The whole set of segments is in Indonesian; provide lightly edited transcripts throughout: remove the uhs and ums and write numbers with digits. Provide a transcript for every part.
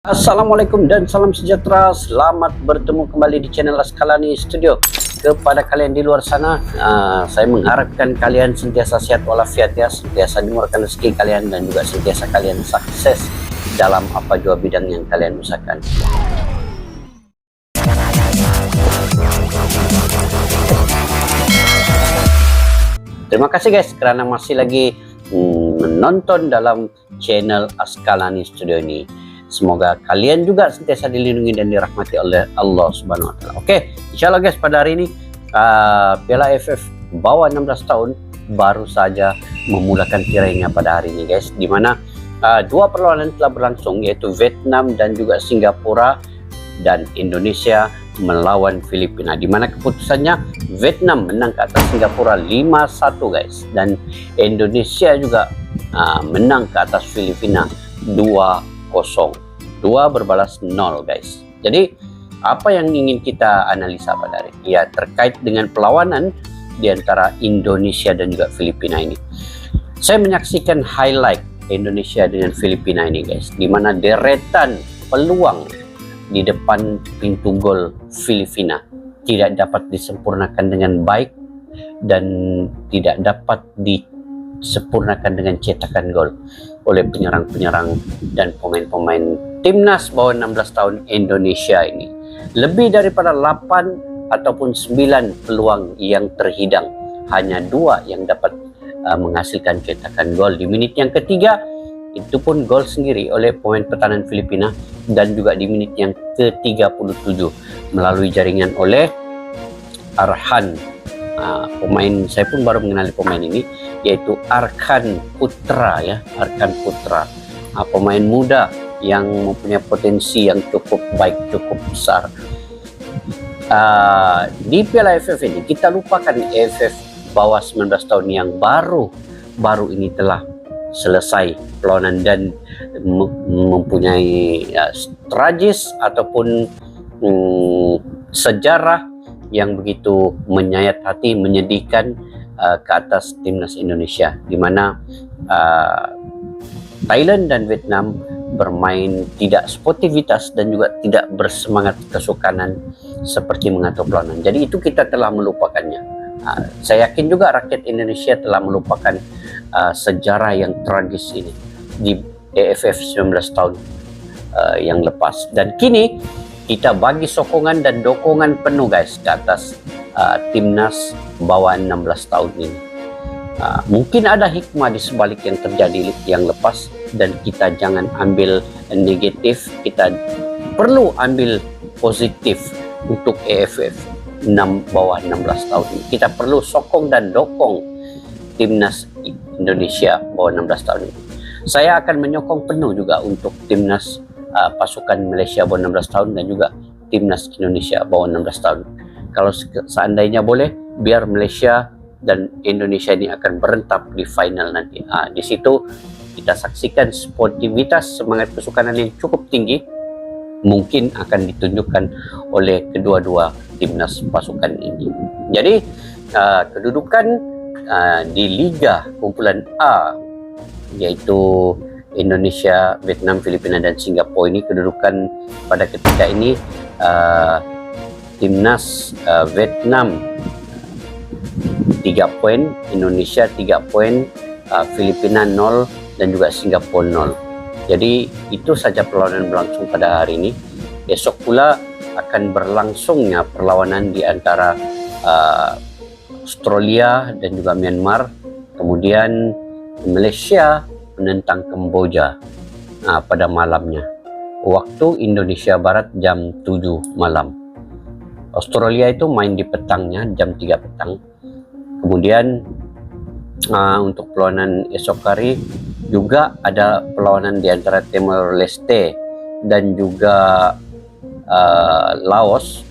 Assalamualaikum dan salam sejahtera. Selamat bertemu kembali di channel Askalani Studio. Kepada kalian di luar sana, saya mengharapkan kalian sentiasa sehat walafiat ya, sentiasa dimurahkan rezeki kalian dan juga sentiasa kalian sukses dalam apa jua bidang yang kalian usahakan. Terima kasih guys karena masih lagi menonton dalam channel Askalani Studio ini. Semoga kalian juga sentiasa dilindungi dan dirahmati oleh Allah Subhanahu wa Ta'ala. Oke, insya Allah guys, pada hari ini Piala AFF bawah 16 tahun baru saja memulakan tirainya pada hari ini guys, di mana dua perlawanan telah berlangsung, yaitu Vietnam dan juga Singapura, dan Indonesia melawan Filipina, di mana keputusannya Vietnam menang ke atas Singapura 5-1 guys, dan Indonesia juga menang ke atas Filipina 2-0, 2 berbalas 0 guys. Jadi apa yang ingin kita analisa pada hari ini ya terkait dengan perlawanan di antara Indonesia dan juga Filipina ini. Saya menyaksikan highlight Indonesia dengan Filipina ini guys, di mana deretan peluang di depan pintu gol Filipina tidak dapat disempurnakan dengan baik dan tidak dapat disempurnakan dengan cetakan gol oleh penyerang-penyerang dan pemain-pemain timnas bawah 16 tahun Indonesia ini. Lebih daripada 8 ataupun 9 peluang yang terhidang, hanya 2 yang dapat menghasilkan cetakan gol. Di menit yang ketiga itu pun gol sendiri oleh pemain pertahanan Filipina, dan juga di menit yang ke-37 melalui jaringan oleh Arhan. Pemain, saya pun baru mengenali pemain ini, yaitu Arkan Putra ya, Arkan Putra, pemain muda yang mempunyai potensi yang cukup baik, cukup besar. Di Piala AFF ini kita lupakan AFF bawah 19 tahun yang baru ini telah selesai perlawanan dan mempunyai tragis ataupun sejarah yang begitu menyayat hati, menyedihkan ke atas timnas Indonesia, di mana Thailand dan Vietnam bermain tidak sportivitas dan juga tidak bersemangat kesukanan seperti mengatur perlawanan. Jadi itu kita telah melupakannya. Saya yakin juga rakyat Indonesia telah melupakan sejarah yang tragis ini di AFF 19 tahun yang lepas, dan kini kita bagi sokongan dan dukungan penuh guys ke atas timnas bawah 16 tahun ini. Mungkin ada hikmah di sebalik yang terjadi yang lepas, dan kita jangan ambil negatif, kita perlu ambil positif untuk AFF bawah 16 tahun ini. Kita perlu sokong dan dukung timnas Indonesia bawah 16 tahun ini. Saya akan menyokong penuh juga untuk timnas pasukan Malaysia bawah 16 tahun dan juga timnas Indonesia bawah 16 tahun. Kalau seandainya boleh, biar Malaysia dan Indonesia ini akan berentap di final nanti. Di situ kita saksikan sportivitas, semangat kesukanan yang cukup tinggi mungkin akan ditunjukkan oleh kedua-dua timnas pasukan ini. Jadi kedudukan di Liga Kumpulan A, yaitu Indonesia, Vietnam, Filipina, dan Singapura ini, kedudukan pada ketika ini timnas Vietnam 3 poin, Indonesia 3 poin, Filipina 0, dan juga Singapura 0. Jadi itu saja perlawanan berlangsung pada hari ini. Besok pula akan berlangsungnya perlawanan di antara Australia dan juga Myanmar, kemudian Malaysia menentang Kamboja pada malamnya, waktu Indonesia Barat jam 7 malam. Australia itu main di petangnya jam 3 petang. Kemudian untuk perlawanan esok hari juga ada perlawanan di antara Timor Leste dan juga Laos,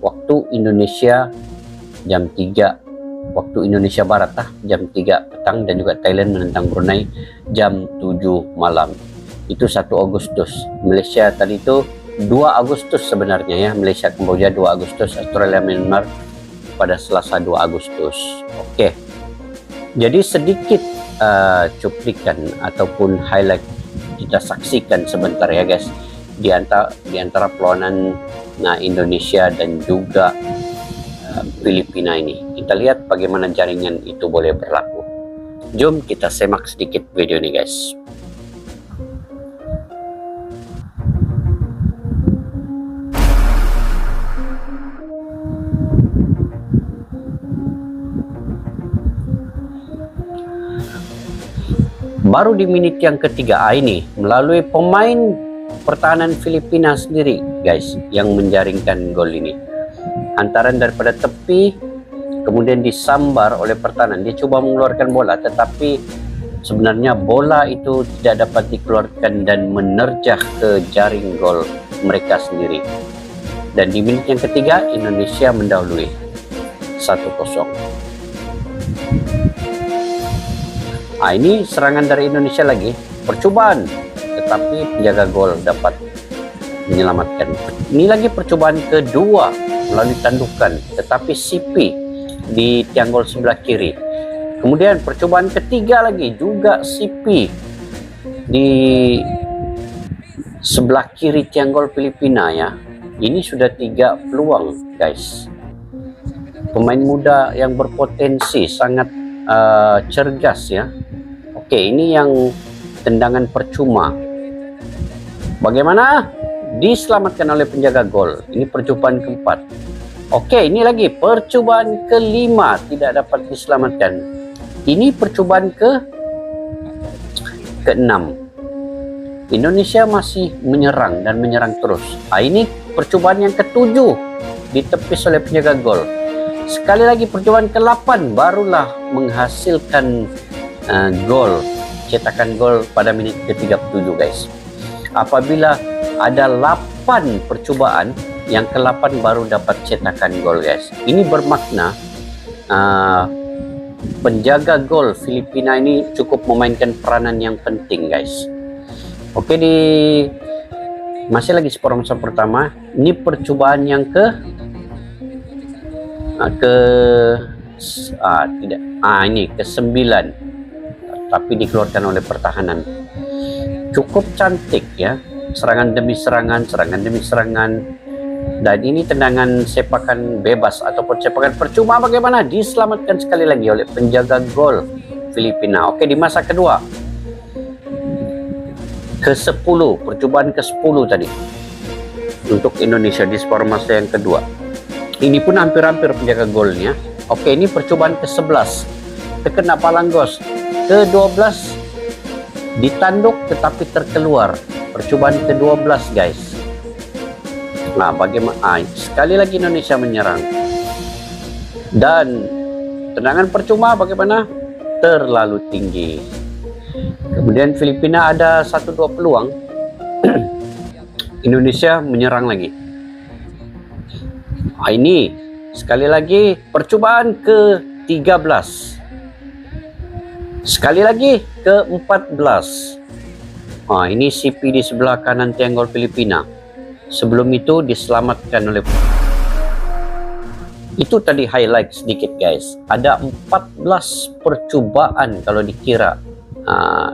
waktu Indonesia jam 3, waktu Indonesia Barat jam 3 petang, dan juga Thailand menentang Brunei jam 7 malam. Itu 1 Agustus. Malaysia tadi itu 2 Agustus sebenarnya ya, Malaysia Kamboja 2 Agustus, Australia Myanmar pada Selasa 2 Agustus. Oke. Jadi sedikit cuplikan ataupun highlight kita saksikan sebentar ya guys, di antara perlawanan Indonesia dan juga Filipina ini. Kita lihat bagaimana jaringan itu boleh berlaku. Jom kita semak sedikit video ini guys. Baru di menit yang ketiga ini melalui pemain pertahanan Filipina sendiri guys yang menjaringkan gol ini. Hantaran daripada tepi kemudian disambar oleh pertahanan. Dia coba mengeluarkan bola tetapi sebenarnya bola itu tidak dapat dikeluarkan dan menerjah ke jaring gol mereka sendiri. Dan di menit yang ketiga Indonesia mendahului 1-0. Ini serangan dari Indonesia lagi, percobaan, tetapi penjaga gol dapat menyelamatkan. Ini lagi percobaan kedua melalui tandukan, tetapi CP di tiang gol sebelah kiri. Kemudian percobaan ketiga lagi juga CP di sebelah kiri tiang gol Filipina ya. Ini sudah 3 peluang guys. Pemain muda yang berpotensi, sangat cergas ya. Oke, ini yang tendangan percuma. Bagaimana? Diselamatkan oleh penjaga gol. Ini percobaan keempat. Oke, ini lagi percobaan kelima tidak dapat diselamatkan. Ini percobaan keenam. Indonesia masih menyerang dan menyerang terus. Ini percobaan yang ketujuh ditepis oleh penjaga gol. Sekali lagi percobaan ke-8 barulah menghasilkan gol, cetakan gol pada menit ke-37 guys. Apabila ada 8 percobaan, yang ke-8 baru dapat cetakan gol guys. Ini bermakna penjaga gol Filipina ini cukup memainkan peranan yang penting guys. Oke, masih lagi separuh masa pertama. Ini percobaan yang ini ke-9, tapi dikeluarkan oleh pertahanan. Cukup cantik ya, serangan demi serangan, serangan demi serangan. Dan ini tendangan sepakan bebas ataupun sepakan percuma. Bagaimana? Diselamatkan sekali lagi oleh penjaga gol Filipina. Oke, di masa kedua ke-10, percobaan ke-10 tadi untuk Indonesia di separuh masa yang kedua. Ini pun hampir-hampir penjaga golnya. Oke, ini percobaan ke-11, terkena palang gos. Ke-12 ditanduk tetapi terkeluar. Percobaan ke-12 guys. Nah, bagaimana? Sekali lagi Indonesia menyerang. Dan tendangan percuma bagaimana? Terlalu tinggi. Kemudian Filipina ada 1-2 peluang. Indonesia menyerang lagi. Ini sekali lagi percobaan ke-13. Sekali lagi ke-14. Ini CP di sebelah kanan tiang gol Filipina. Sebelum itu diselamatkan oleh... Itu tadi highlight sedikit guys. Ada 14 percobaan kalau dikira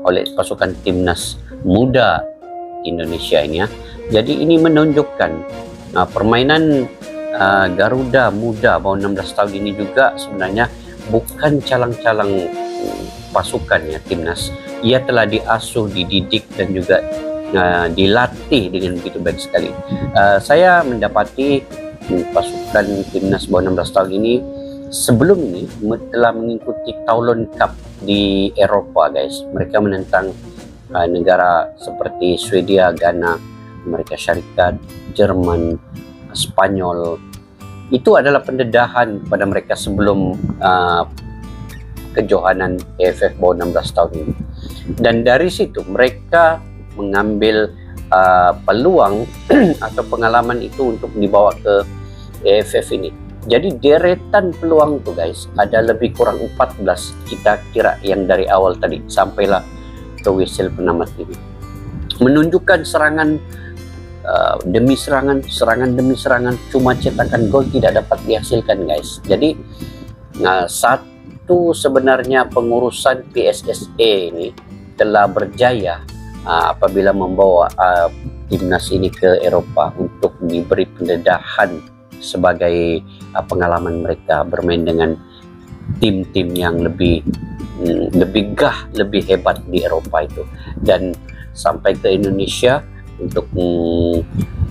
oleh pasukan timnas muda Indonesia ini ya. Jadi ini menunjukkan permainan Garuda muda bawah 16 tahun ini juga sebenarnya bukan calang-calang pasukan ya timnas. Ia telah diasuh, dididik dan juga dilatih dengan begitu baik sekali. Saya mendapati pasukan timnas bawah 16 tahun ini sebelum ini telah mengikuti Toulon Cup di Eropa guys. Mereka menentang negara seperti Swedia, Ghana, Amerika Syarikat, Jerman, Spanyol. Itu adalah pendedahan kepada mereka sebelum kejohanan AFF bawah 16 tahun ini. Dan dari situ mereka mengambil peluang atau pengalaman itu untuk dibawa ke AFF ini. Jadi deretan peluang tuh guys ada lebih kurang 14 kita kira yang dari awal tadi sampailah ke whistle penamat ini. Menunjukkan serangan demi serangan, serangan demi serangan, cuma cetakan gol tidak dapat dihasilkan guys. Jadi satu sebenarnya pengurusan PSSA ini telah berjaya apabila membawa timnas ini ke Eropa untuk diberi pendedahan sebagai pengalaman mereka bermain dengan tim-tim yang lebih lebih hebat di Eropa itu, dan sampai ke Indonesia untuk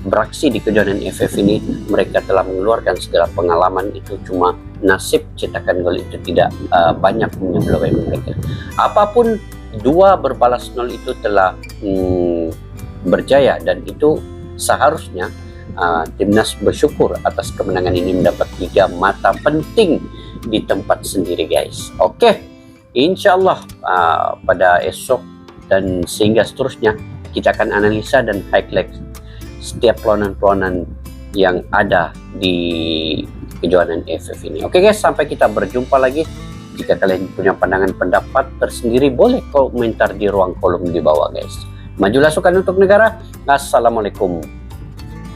beraksi di kejuaraan AFF ini. Mereka telah mengeluarkan segala pengalaman itu, cuma nasib cetakan gol itu tidak banyak menyebabkan mereka. Apapun, 2 berbalas 0 itu telah berjaya, dan itu seharusnya timnas bersyukur atas kemenangan ini, mendapat 3 mata penting di tempat sendiri guys. Oke, insyaallah pada esok dan sehingga seterusnya kita akan analisa dan highlight setiap peluang-peluang yang ada di kejuaraan AFF ini. Oke guys, sampai kita berjumpa lagi. Jika kalian punya pandangan pendapat tersendiri, boleh komentar di ruang kolom di bawah guys. Majulah sukan untuk negara. Assalamualaikum,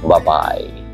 bye bye.